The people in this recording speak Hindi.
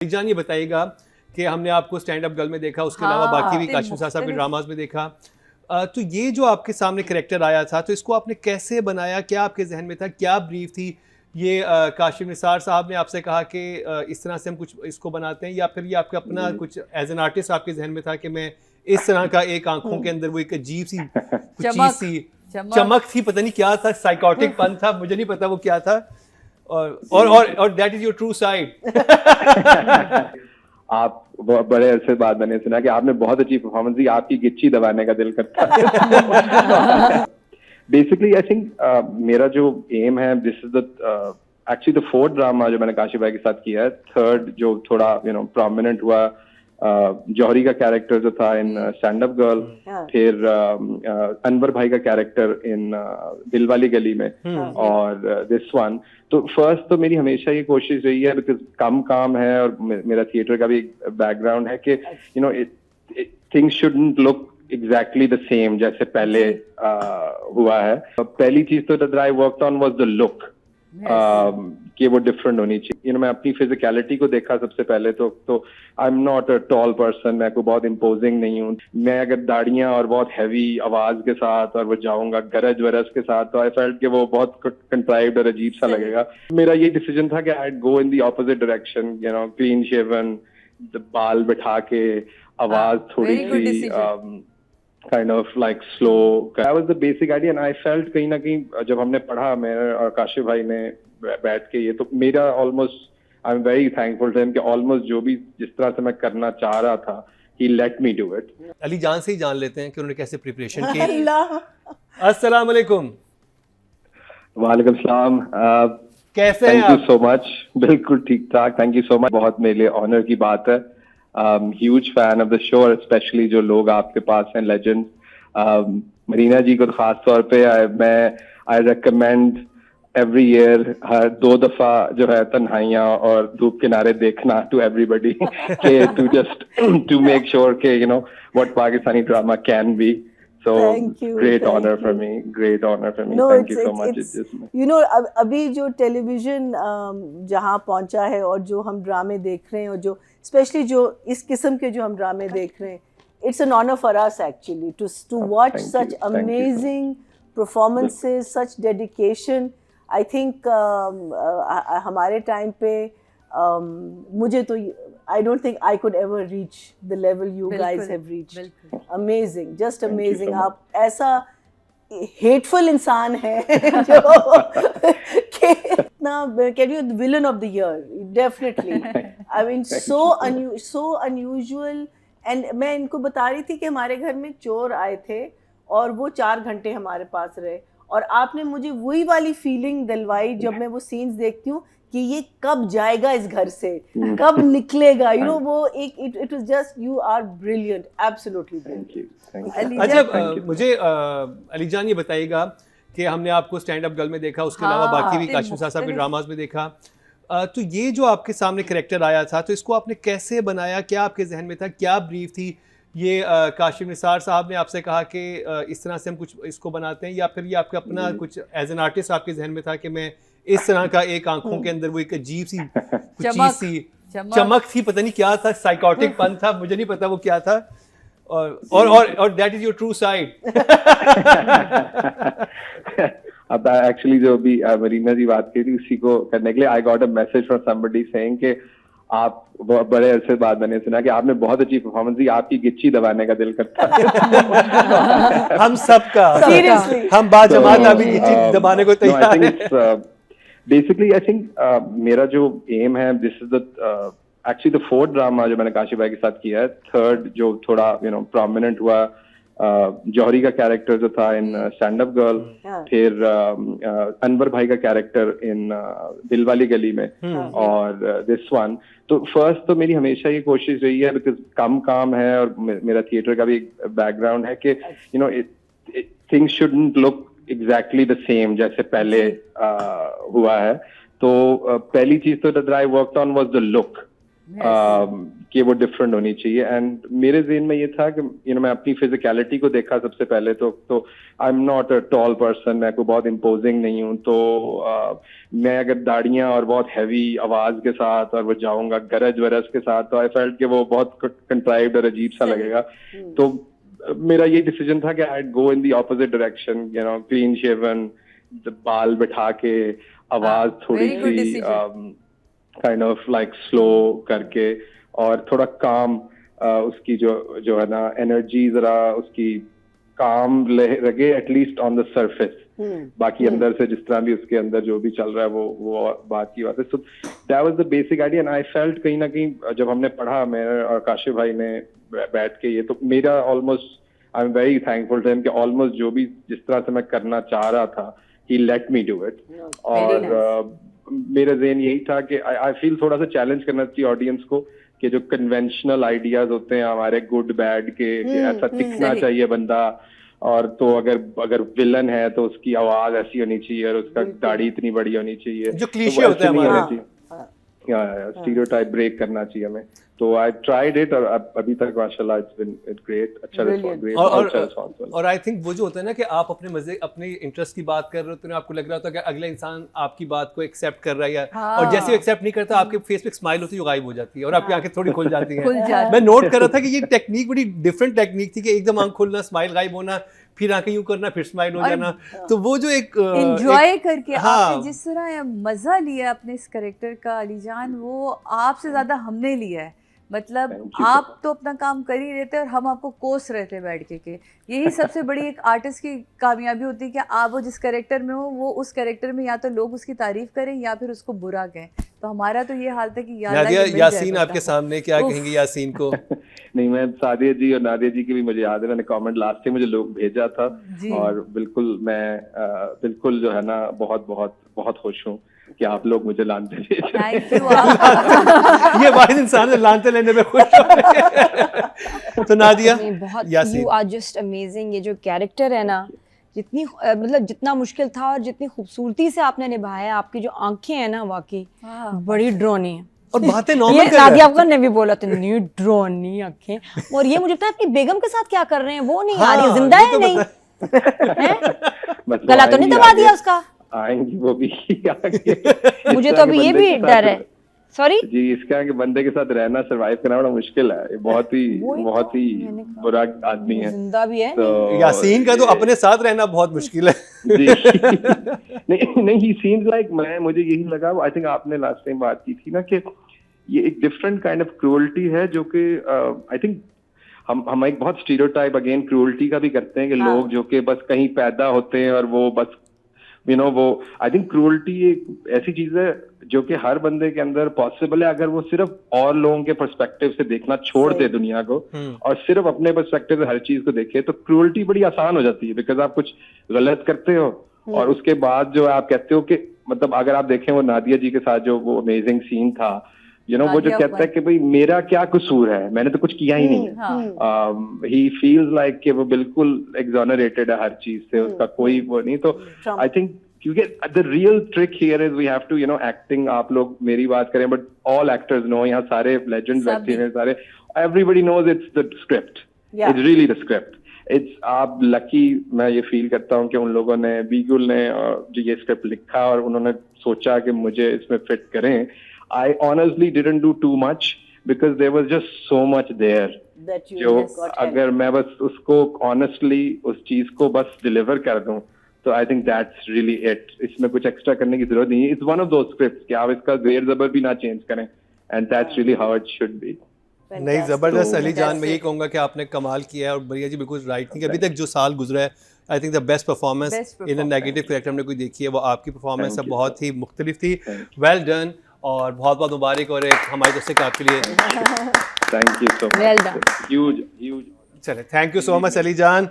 जान ये बताइएगा कि हमने आपको स्टैंड अप गर्ल में देखा, उसके अलावा बाकी भी काशिम साहब के ड्रामाज में देखा। तो ये जो आपके सामने कैरेक्टर आया था, तो इसको आपने कैसे बनाया? क्या आपके जहन में था? क्या ब्रीफ थी? ये काशिम निसार साहब ने आपसे कहा कि इस तरह से हम कुछ इसको बनाते हैं, या फिर ये आपका अपना कुछ एज एन आर्टिस्ट आपके जहन में था कि मैं इस तरह का एक आंखों के अंदर वो एक अजीब सी चीज सी चमक थी, पता नहीं क्या था, साइकोटिक पन था, मुझे नहीं पता वो क्या था। और that is your true side. आप बड़े अरसे बाद मैंने सुना कि आपने बहुत अच्छी परफॉर्मेंस दी, आपकी गिच्ची दबाने का दिल करता है। बेसिकली आई थिंक मेरा जो एम है, this is the actually the fourth drama जो मैंने काशिफ भाई के साथ किया है। थर्ड जो थोड़ा प्रोमिनेंट हुआ, जौहरी का कैरेक्टर जो था इन स्टैंड अप गर्ल, फिर अनवर भाई का कैरेक्टर इन दिलवाली गली में, और दिस वन। तो फर्स्ट तो मेरी हमेशा ये कोशिश रही है, बिकॉज कम काम है और मेरा थिएटर का भी एक बैकग्राउंड है, कि things shouldn't look exactly the same जैसे पहले हुआ है। पहली चीज तो that I worked on was the look, कि वो डिफरेंट होनी चाहिए। मैं अपनी फिजिकलिटी को देखा सबसे पहले तो I am not a tall person, मैं कोई बहुत इम्पोजिंग नहीं हूँ। मैं अगर दाढ़ियां और बहुत हैवी आवाज के साथ और वो जाऊंगा गरज वरज के साथ, तो आई फेल्ट कि वो बहुत कंट्राइव्ड और अजीब सा लगेगा। मेरा ये डिसीजन था कि I go in the opposite direction, clean shaven, बाल बिठा के, आवाज थोड़ी सी kind of like slow. That was the basic idea, and I felt कहीं ना कहीं जब हमने पढ़ा, मैं और काशिफ भाई ने बैठ के, ये तो मेरा almost I am very thankful to him कि ऑलमोस्ट जो भी जिस तरह से मैं करना चाह रहा था, he let me do it. Ali जान से ही जान लेते हैं कि उन्होंने कैसे प्रिपरेशन की। अस्सलाम वालेकुम। वालेकुम सलाम। कैसे हैं आप? Thank you so much. बिल्कुल ठीक ठाक, थैंक यू सो मच। बहुत मेरे लिए ऑनर की बात है। Huge fan of the show, specially जो लोग आपके पास हैं, लेजेंड। मरीना जी को तो खास तौर पे आई रिकमेंड एवरी ईयर, हर 2 दफा जो है तन्हाइयां और धूप किनारे देखना to everybody, to just to make sure के what Pakistani drama can be. So great honor for me. No, Thank you so much. It's अभी जो टेलीविजन जहाँ पहुँचा है और जो हम ड्रामे देख रहे हैं, और जो स्पेशली जो इस किस्म के जो हम ड्रामे देख रहे हैं, it's an honor for us actually to watch such amazing performances, such dedication. I think हमारे टाइम पे मुझे तो I don't think I could ever reach the level you guys have reached. Amazing, just amazing. आप ऐसा hateful इंसान है जो इतना can you the villain of the year definitely. I mean so unusual. And मैं इनको बता रही थी कि हमारे घर में चोर आए थे और वो 4 घंटे हमारे पास रहे, और आपने मुझे वही वाली फीलिंग दिलवाई जब मैं वो सीन्स देखती हूँ कि ये कब जाएगा इस घर से, कब निकलेगा, वो एक it was just, you are brilliant, absolutely brilliant. अच्छा, मुझे अली जान ये बताइएगा कि हमने आपको स्टैंड अप गर्ल में देखा, उसके अलावा बाकी भी काशिम साहब के ड्रामाज में देखा। तो ये जो आपके सामने कैरेक्टर आया था, तो इसको आपने कैसे बनाया? क्या आपके जहन में था? क्या ब्रीफ थी? ये काशिम निसार साहब ने आपसे कहा कि इस तरह से हम कुछ इसको बनाते हैं, या फिर ये आपका अपना कुछ एज एन आर्टिस्ट आपके जहन में था कि मैं इस तरह का एक आंखों के अंदर वो एक अजीब सी चीज सी चमक थी, पता नहीं क्या था, साइकोटिक पन था, मुझे नहीं पता वो क्या था। और that is your true side. अब एक्चुअली जो भी मरीना जी बात की थी, उसी को करने के लिए I got a message from somebody saying कि आप बड़े अरसे बाद मैंने सुना कि आपने बहुत अच्छी परफॉर्मेंस दी, आपकी गिच्ची दबाने का दिल करता है। हम सबका सीरियसली, हम बाजमात अभी गिच्ची दबाने को तैयार हैं। बेसिकली आई थिंक मेरा जो एम है, this is the actually the fourth drama जो मैंने काशिफ भाई के साथ किया है। थर्ड जो थोड़ा प्रोमिनेंट हुआ, जौहरी का कैरेक्टर जो था इन स्टैंड अप गर्ल, फिर अनवर भाई का कैरेक्टर इन दिलवाली गली में, और दिस वन। तो फर्स्ट तो मेरी हमेशा ये कोशिश रही है, बिकॉज कम काम है और मेरा थिएटर का भी एक बैकग्राउंड है, कि things shouldn't look exactly the same जैसे पहले हुआ है। तो पहली चीज तो that I worked on was the look, कि वो डिफरेंट होनी चाहिए। एंड मेरे ज़हन में ये था कि मैं अपनी फिजिकलिटी को देखा सबसे पहले तो I am not a tall person, मैं कोई बहुत इम्पोजिंग नहीं हूँ, तो मैं अगर दाढ़ियाँ और बहुत हैवी आवाज के साथ और वो जाऊंगा गरज वरज के साथ, तो आई फेल्ट कि वो बहुत कंट्राइव्ड और अजीब सा लगेगा। तो मेरा ये डिसीजन था कि I go in the opposite direction, clean shaven, बाल बिठा के, आवाज थोड़ी सी काइंड ऑफ लाइक स्लो करके, और थोड़ा काम, उसकी जो है ना एनर्जी जरा उसकी काम लगे एटलीस्ट ऑन द सरफेस, बाकी अंदर से जिस तरह भी उसके अंदर जो भी चल रहा है वो बात की बात है। So that was the basic idea. And I felt कहीं ना कहीं जब हमने पढ़ा, मैं और काशिफ भाई ने बैठ के, ये तो मेरा almost, I am very thankful to him कि ऑलमोस्ट जो भी जिस तरह से मैं करना चाह रहा था, ही लेट मी डू इट। और मेरा ज़हन यही था कि आई फील थोड़ा सा चैलेंज करना चाहिए ऑडियंस को, कि जो कन्वेंशनल आइडियाज होते हैं हमारे गुड बैड के, कि ऐसा दिखना चाहिए बंदा, और तो अगर विलन है तो उसकी आवाज ऐसी होनी चाहिए और उसका दाढ़ी इतनी बड़ी होनी चाहिए, जो क्लीशे होते हैं हमारे, स्टीरियोटाइप ब्रेक करना चाहिए हमें। तो आई ट्राइड इट, और अभी तक माशाल्लाह इट्स बीन ग्रेट, अच्छा रिस्पांस। और आई थिंक वो जो होता है ना कि आप अपने मजे, अपने इंटरेस्ट की बात कर रहे हो, तो आपको लग रहा होता है कि अगला इंसान आपकी बात को एक्सेप्ट कर रहा है, और जैसे एक्सेप्ट नहीं करता, आपके फेस पे स्माइल होती है जो गायब हो जाती है और आपकी आंखें थोड़ी खुल जाती हैं। मैं नोट कर रहा था कि ये टेक्निक बड़ी डिफरेंट टेक्निक थी, कि एकदम आंख खुलना, स्माइल गायब होना, फिर आंखें यूं करना, फिर स्माइल हो जाना। तो वो जो एक एंजॉय करके आपने जिस तरह मजा लिया अपने इस कैरेक्टर का अली जान, वो आपसे ज्यादा हमने लिया है। मतलब आप तो अपना काम कर ही रहे थे और हम आपको कोस रहे थे बैठ के यही सबसे बड़ी एक आर्टिस्ट की कामयाबी होती है कि आप वो जिस कैरेक्टर में हो, वो उस कैरेक्टर में या तो लोग उसकी तारीफ करें या फिर उसको बुरा कहें। तो हमारा तो ये हाल था कि यासीन आपके सामने क्या कहेंगे यासीन को? नहीं, मैं सादिया जी और नादिया जी की भी मुझे याद है, मैंने कमेंट लास्ट टाइम मुझे लोग भेजा था, और बिल्कुल मैं बिल्कुल जो है ना बहुत बहुत बहुत खुश हूँ कि आप लोग मुझे लानते भेज रहे हैं। ये वाहिद इंसान है लानते लेने में खुश हो। तो Nadia, you are just amazing. ये जो कैरेक्टर है ना, जितनी मतलब जितना मुश्किल था और जितनी खूबसूरती से आपने निभाया, आपकी जो आंखें हैं ना वाकई बड़ी ड्रोनी है, और बातें नॉर्मल ये नादिया अफगान ने भी बोला था, न्यू ड्रोनी आंखें। और ये मुझे पता है आपकी बेगम के साथ क्या कर रहे हैं, वो नहीं आ रही, जिंदा है नहीं, गला तो नहीं दबा दिया उसका? आएंगी वो भी मुझे तो अभी ये भी डर है। सॉरी जी, इसके आगे बंदे के साथ रहना, सरवाइव करना बड़ा मुश्किल है, बहुत ही बुरा आदमी है, जिंदा भी है। तो यासीन का तो अपने साथ रहना बहुत मुश्किल है। जी नहीं, ही सीम्स लाइक, मुझे यही लगा, आई थिंक आपने लास्ट टाइम बात की थी ना कि ये एक डिफरेंट काइंड ऑफ क्रूअल्टी है, जो कि आई थिंक हम एक बहुत स्टीरियोटाइप अगेन क्रूअल्टी का भी करते हैं कि लोग जो कि बस कहीं पैदा होते हैं और वो बस वो आई थिंक क्रूअल्टी एक ऐसी चीज है जो कि हर बंदे के अंदर पॉसिबल है, अगर वो सिर्फ और लोगों के पर्सपेक्टिव से देखना छोड़ दे दुनिया को और सिर्फ अपने पर्सपेक्टिव से हर चीज को देखे, तो क्रूअल्टी बड़ी आसान हो जाती है। बिकॉज आप कुछ गलत करते हो और उसके बाद जो आप कहते हो कि मतलब अगर आप देखें वो नादिया जी के साथ जो वो अमेजिंग सीन था, वो जो कहता है कि भाई मेरा क्या कसूर है, मैंने तो कुछ किया ही नहीं है। ही फील्स लाइक कि वो बिल्कुल एक्सोनरेटेड है हर चीज से, उसका कोई वो नहीं। तो आई थिंक क्योंकि the real trick here is we have to acting, आप लोग मेरी बात करें बट ऑल एक्टर्स नो, यहाँ सारे लेजेंड्स बैठे हैं, सारे everybody knows it's the script, it's really the script. It's आप लकी, मैं ये फील करता हूँ कि उन लोगों ने, बीगुल ने जो ये स्क्रिप्ट लिखा और उन्होंने सोचा कि मुझे इसमें फिट करें। I honestly didn't do too much because there was just so much there that you जो अगर मैं बस उसको honestly उस चीज को बस deliver कर दूं, तो I think that's really it. इसमें कुछ एक्स्ट्रा करने की जरूरत नहीं है। It's one of those scripts कि आप इसका ज़ेर ज़बर भी ना चेंज करें, and that's really how it should be. नहीं, जबरदस्त अली जान, मैं ये कहूँगा कि आपने कमाल किया है और भैया जी बिल्कुल राइट थी कि अभी तक जो साल गुजरा है, I think the best performance in a negative character हमने कोई देखी है वो आपकी परफॉर्मेंस है, बहुत ही मुख्तलिफ थी। वेल डन और बहुत बहुत मुबारक, और एक हमारी तरफ से आपके लिए thank you so much, well done, huge. चले, thank you so much Ali जान।